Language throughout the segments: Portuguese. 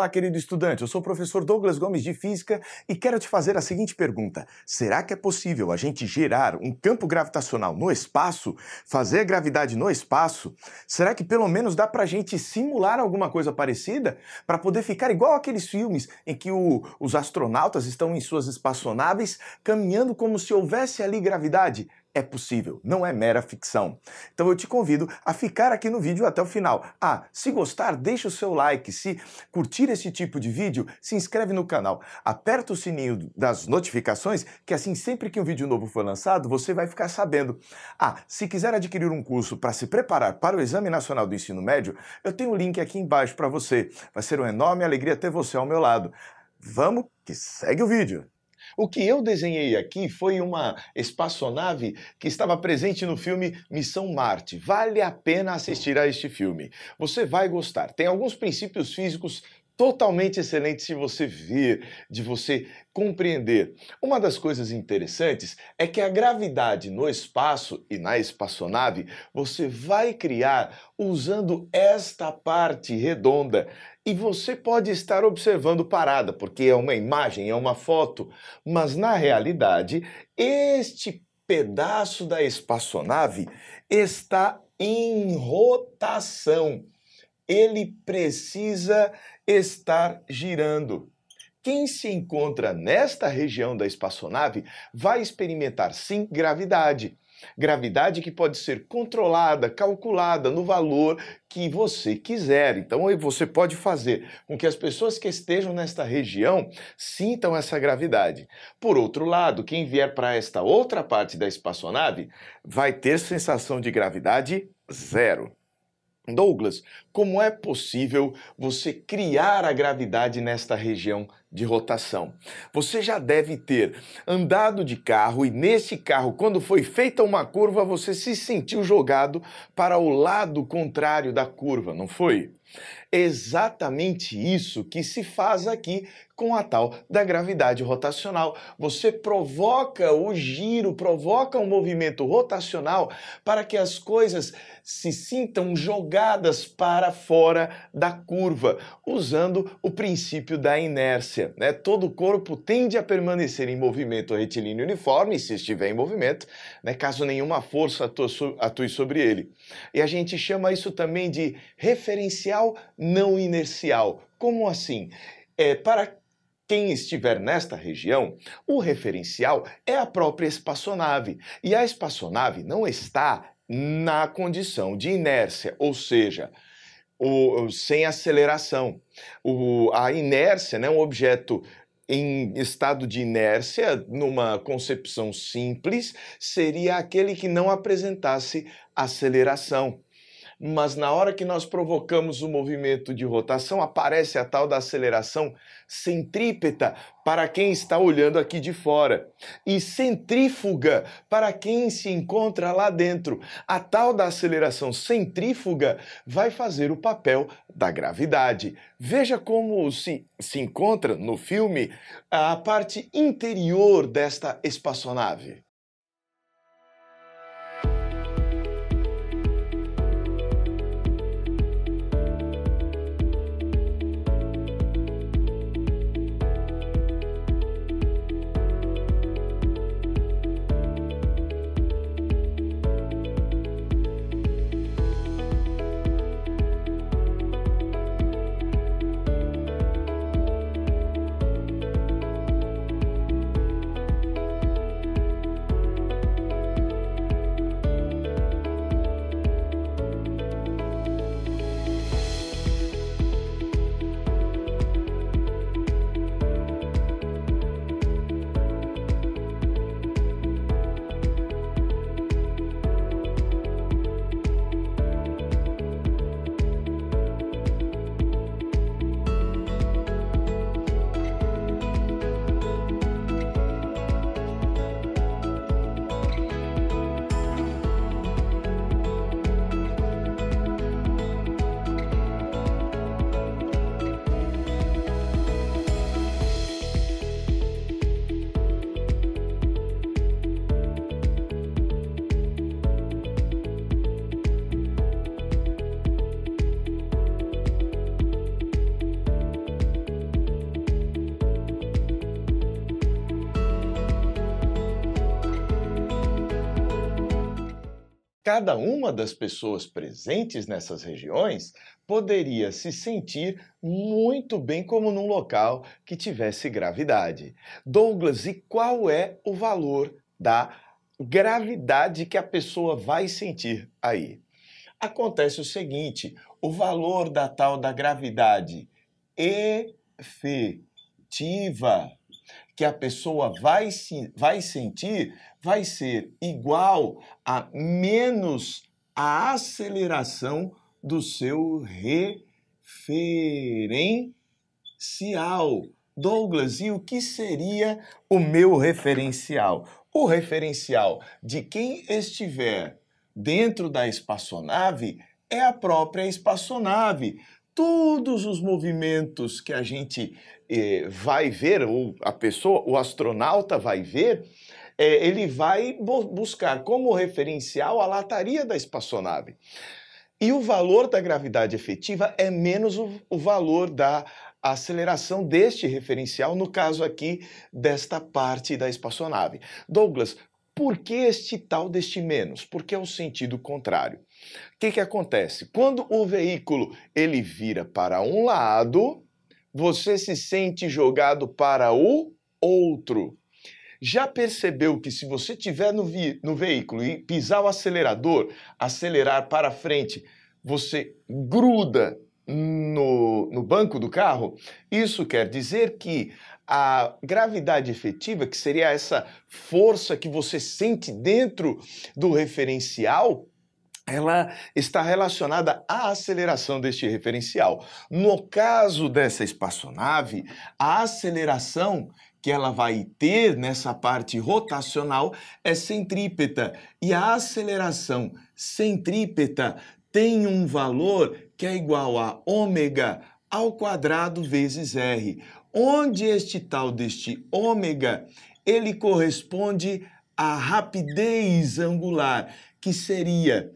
Olá, querido estudante, eu sou o professor Douglas Gomes de Física e quero te fazer a seguinte pergunta. Será que é possível a gente gerar um campo gravitacional no espaço, fazer gravidade no espaço? Será que pelo menos dá pra gente simular alguma coisa parecida? Para poder ficar igual aqueles filmes em que os astronautas estão em suas espaçonaves caminhando como se houvesse ali gravidade? É possível, não é mera ficção. Então eu te convido a ficar aqui no vídeo até o final. Se gostar, deixa o seu like. Se curtir esse tipo de vídeo, se inscreve no canal. Aperta o sininho das notificações, que assim sempre que um vídeo novo for lançado, você vai ficar sabendo. Se quiser adquirir um curso para se preparar para o Exame Nacional do Ensino Médio, eu tenho o link aqui embaixo para você. Vai ser uma enorme alegria ter você ao meu lado. Vamos que segue o vídeo! O que eu desenhei aqui foi uma espaçonave que estava presente no filme Missão Marte. Vale a pena assistir a este filme. Você vai gostar. Tem alguns princípios físicos totalmente excelentes de você ver, de você compreender. Uma das coisas interessantes é que a gravidade no espaço e na espaçonave você vai criar usando esta parte redonda. E você pode estar observando parada, porque é uma imagem, é uma foto, mas na realidade, este pedaço da espaçonave está em rotação. Ele precisa estar girando. Quem se encontra nesta região da espaçonave vai experimentar, sim, gravidade. Gravidade que pode ser controlada, calculada no valor que você quiser. Então você pode fazer com que as pessoas que estejam nesta região sintam essa gravidade. Por outro lado, quem vier para esta outra parte da espaçonave vai ter sensação de gravidade zero. Douglas, como é possível você criar a gravidade nesta região de rotação? Você já deve ter andado de carro e nesse carro, quando foi feita uma curva, você se sentiu jogado para o lado contrário da curva, não foi? Exatamente isso que se faz aqui com a tal da gravidade rotacional. Você provoca o giro, provoca um movimento rotacional para que as coisas se sintam jogadas para fora da curva, usando o princípio da inércia, né? Todo o corpo tende a permanecer em movimento retilíneo uniforme, se estiver em movimento, né? Caso nenhuma força atue sobre ele. E a gente chama isso também de referencial não inercial. Como assim? Para quem estiver nesta região, o referencial é a própria espaçonave. E a espaçonave não está na condição de inércia, ou seja, sem aceleração. A inércia, né, um objeto em estado de inércia, numa concepção simples, seria aquele que não apresentasse aceleração. Mas na hora que nós provocamos o movimento de rotação, aparece a tal da aceleração centrípeta para quem está olhando aqui de fora e centrífuga para quem se encontra lá dentro. A tal da aceleração centrífuga vai fazer o papel da gravidade. Veja como se encontra no filme a parte interior desta espaçonave. cada uma das pessoas presentes nessas regiões poderia se sentir muito bem como num local que tivesse gravidade. Douglas, e qual é o valor da gravidade que a pessoa vai sentir aí? Acontece o seguinte, o valor da tal da gravidade efetiva que a pessoa vai sentir vai ser igual a menos a aceleração do seu referencial. Douglas, e o que seria o meu referencial? O referencial de quem estiver dentro da espaçonave é a própria espaçonave. Todos os movimentos que a gente vai ver, ou a pessoa, o astronauta vai ver, ele vai buscar como referencial a lataria da espaçonave. E o valor da gravidade efetiva é menos o valor da aceleração deste referencial, no caso aqui desta parte da espaçonave. Douglas, por que este tal deste menos? Porque é o sentido contrário. O que acontece? Quando o veículo ele vira para um lado, você se sente jogado para o outro. Já percebeu que se você estiver no veículo e pisar o acelerador, acelerar para frente, você gruda no banco do carro? Isso quer dizer que a gravidade efetiva, que seria essa força que você sente dentro do referencial, ela está relacionada à aceleração deste referencial. No caso dessa espaçonave, a aceleração que ela vai ter nessa parte rotacional é centrípeta, e a aceleração centrípeta tem um valor que é igual a ômega ao quadrado vezes r, onde este tal deste ômega, ele corresponde à rapidez angular, que seria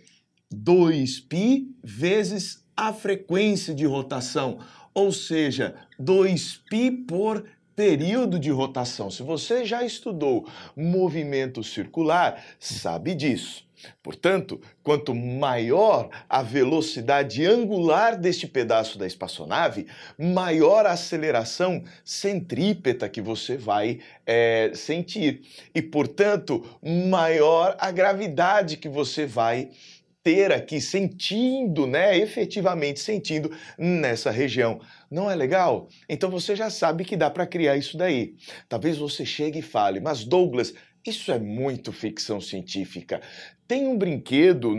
2π vezes a frequência de rotação, ou seja, 2π por período de rotação. Se você já estudou movimento circular, sabe disso. Portanto, quanto maior a velocidade angular deste pedaço da espaçonave, maior a aceleração centrípeta que você vai sentir. E, portanto, maior a gravidade que você vai ter aqui sentindo, efetivamente sentindo nessa região. Não é legal? Então você já sabe que dá para criar isso daí. Talvez você chegue e fale, mas Douglas, isso é muito ficção científica. Tem um brinquedo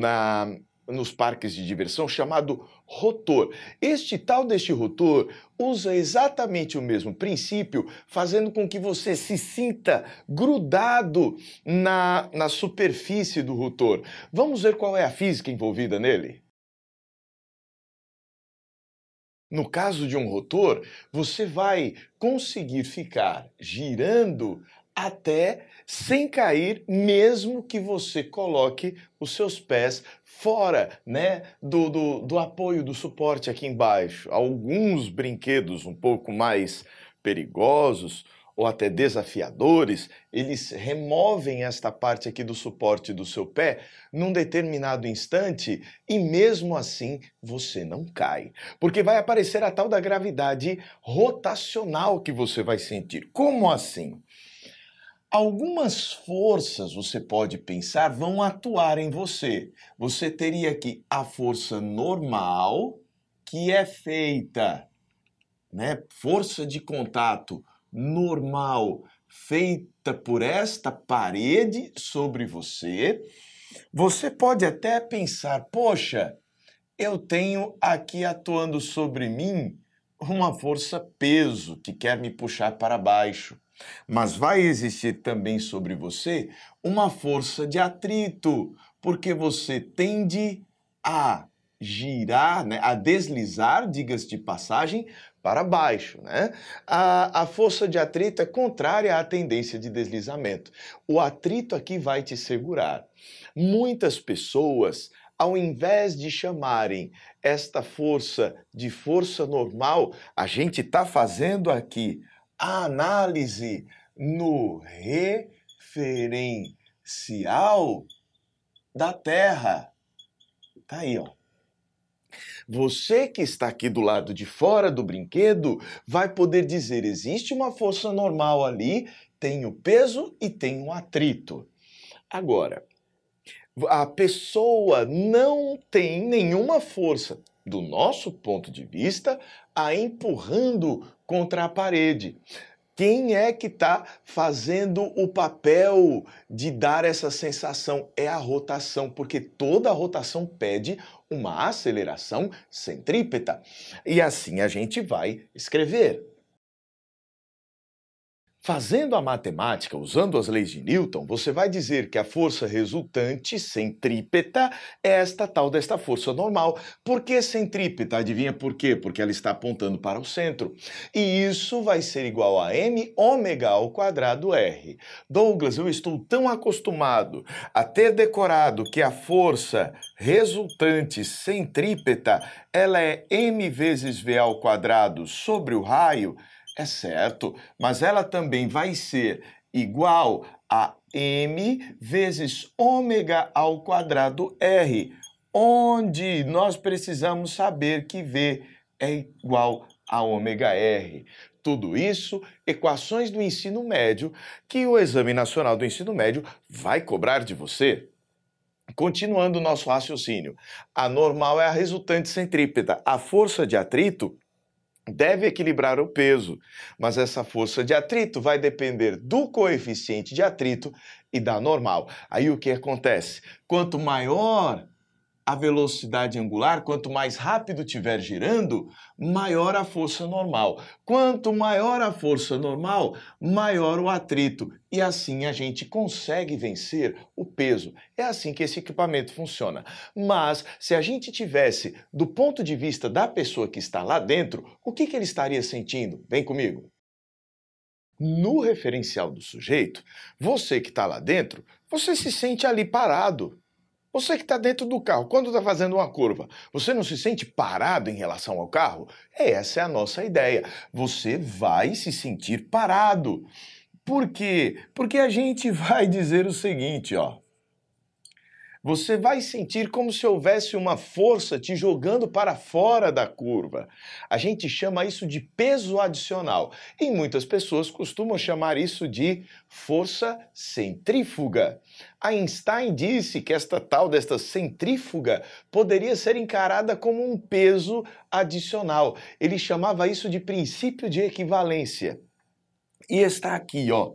nos parques de diversão chamado rotor. Este tal deste rotor usa exatamente o mesmo princípio, fazendo com que você se sinta grudado na superfície do rotor. Vamos ver qual é a física envolvida nele? No caso de um rotor, você vai conseguir ficar girando até sem cair, mesmo que você coloque os seus pés fora, do apoio, do suporte aqui embaixo. Alguns brinquedos um pouco mais perigosos ou até desafiadores, eles removem esta parte aqui do suporte do seu pé num determinado instante e mesmo assim você não cai. Porque vai aparecer a tal da gravidade rotacional que você vai sentir. Como assim? Algumas forças, você pode pensar, vão atuar em você. Você teria aqui a força normal, que é feita, força de contato normal, feita por esta parede sobre você. Você pode até pensar, poxa, eu tenho aqui atuando sobre mim uma força peso que quer me puxar para baixo. Mas vai existir também sobre você uma força de atrito, porque você tende a girar, a deslizar, diga-se de passagem, para baixo. A força de atrito é contrária à tendência de deslizamento. O atrito aqui vai te segurar. Muitas pessoas, ao invés de chamarem esta força de força normal, a gente está fazendo aqui a análise no referencial, da Terra. Tá aí, ó. Você que está aqui do lado de fora do brinquedo vai poder dizer: existe uma força normal ali, tem o peso e tem o atrito. Agora, a pessoa não tem nenhuma força, do nosso ponto de vista, a empurrando contra a parede. Quem é que está fazendo o papel de dar essa sensação? É a rotação, porque toda rotação pede uma aceleração centrípeta. E assim a gente vai escrever. Fazendo a matemática, usando as leis de Newton, você vai dizer que a força resultante centrípeta é esta tal desta força normal. Por que centrípeta? Adivinha por quê? Porque ela está apontando para o centro. E isso vai ser igual a m ômega ao quadrado r. Douglas, eu estou tão acostumado a ter decorado que a força resultante centrípeta ela é m vezes v ao quadrado sobre o raio. É certo, mas ela também vai ser igual a m vezes ômega ao quadrado r, onde nós precisamos saber que v é igual a ômega r. Tudo isso, equações do ensino médio, que o Exame Nacional do Ensino Médio vai cobrar de você. Continuando o nosso raciocínio, a normal é a resultante centrípeta, a força de atrito deve equilibrar o peso, mas essa força de atrito vai depender do coeficiente de atrito e da normal. Aí o que acontece? Quanto maior a velocidade angular, quanto mais rápido estiver girando, maior a força normal. Quanto maior a força normal, maior o atrito. E assim a gente consegue vencer o peso. É assim que esse equipamento funciona. Mas se a gente tivesse, do ponto de vista da pessoa que está lá dentro, o que ele estaria sentindo? Vem comigo. No referencial do sujeito, você que está lá dentro, você se sente ali parado. Você que está dentro do carro, quando está fazendo uma curva, você não se sente parado em relação ao carro? Essa é a nossa ideia. Você vai se sentir parado. Por quê? Porque a gente vai dizer o seguinte, ó. Você vai sentir como se houvesse uma força te jogando para fora da curva. A gente chama isso de peso adicional. E muitas pessoas costumam chamar isso de força centrífuga. Einstein disse que esta tal desta centrífuga poderia ser encarada como um peso adicional. Ele chamava isso de princípio de equivalência. E está aqui, ó.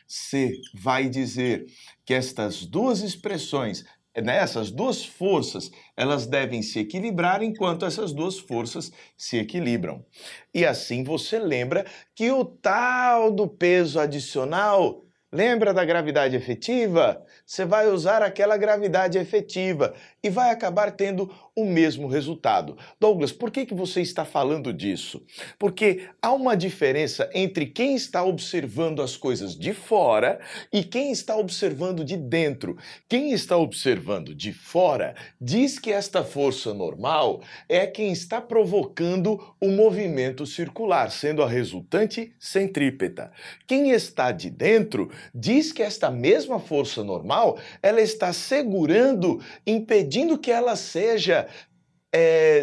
Você vai dizer que estas duas expressões, essas duas forças, elas devem se equilibrar enquanto essas duas forças se equilibram. E assim você lembra que o tal do peso adicional, lembra da gravidade efetiva? Você vai usar aquela gravidade efetiva e vai acabar tendo o mesmo resultado. Douglas, por que você está falando disso? Porque há uma diferença entre quem está observando as coisas de fora e quem está observando de dentro. Quem está observando de fora diz que esta força normal é quem está provocando o movimento circular, sendo a resultante centrípeta. Quem está de dentro diz que esta mesma força normal, ela está segurando, impedindo que ela seja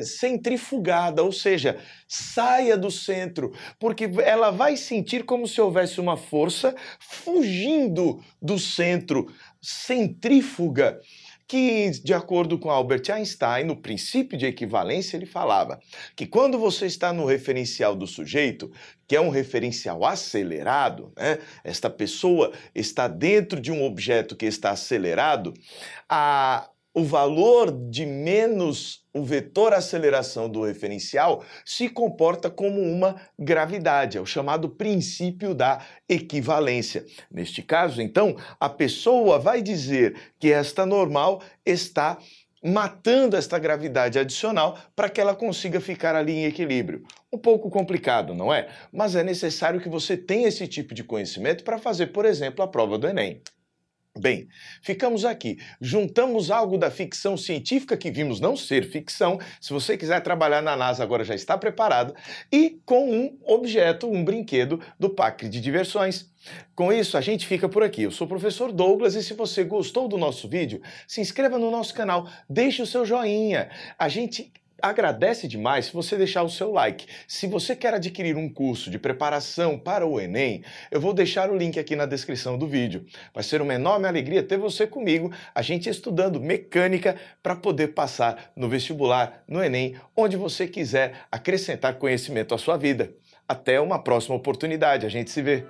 centrifugada, ou seja, saia do centro, porque ela vai sentir como se houvesse uma força fugindo do centro, centrífuga, que, de acordo com Albert Einstein, no princípio de equivalência, ele falava que quando você está no referencial do sujeito, que é um referencial acelerado, né? Esta pessoa está dentro de um objeto que está acelerado, o valor de menos o vetor aceleração do referencial se comporta como uma gravidade, é o chamado princípio da equivalência. Neste caso, então, a pessoa vai dizer que esta normal está matando esta gravidade adicional para que ela consiga ficar ali em equilíbrio. Um pouco complicado, não é? Mas é necessário que você tenha esse tipo de conhecimento para fazer, por exemplo, a prova do Enem. Bem, ficamos aqui, juntamos algo da ficção científica que vimos não ser ficção, se você quiser trabalhar na NASA agora já está preparado, e com um objeto, um brinquedo do parque de diversões. Com isso, a gente fica por aqui. Eu sou o professor Douglas e se você gostou do nosso vídeo, se inscreva no nosso canal, deixe o seu joinha. A gente agradece demais se você deixar o seu like. Se você quer adquirir um curso de preparação para o Enem, eu vou deixar o link aqui na descrição do vídeo. Vai ser uma enorme alegria ter você comigo, a gente estudando mecânica para poder passar no vestibular, no Enem, onde você quiser acrescentar conhecimento à sua vida. Até uma próxima oportunidade, a gente se vê.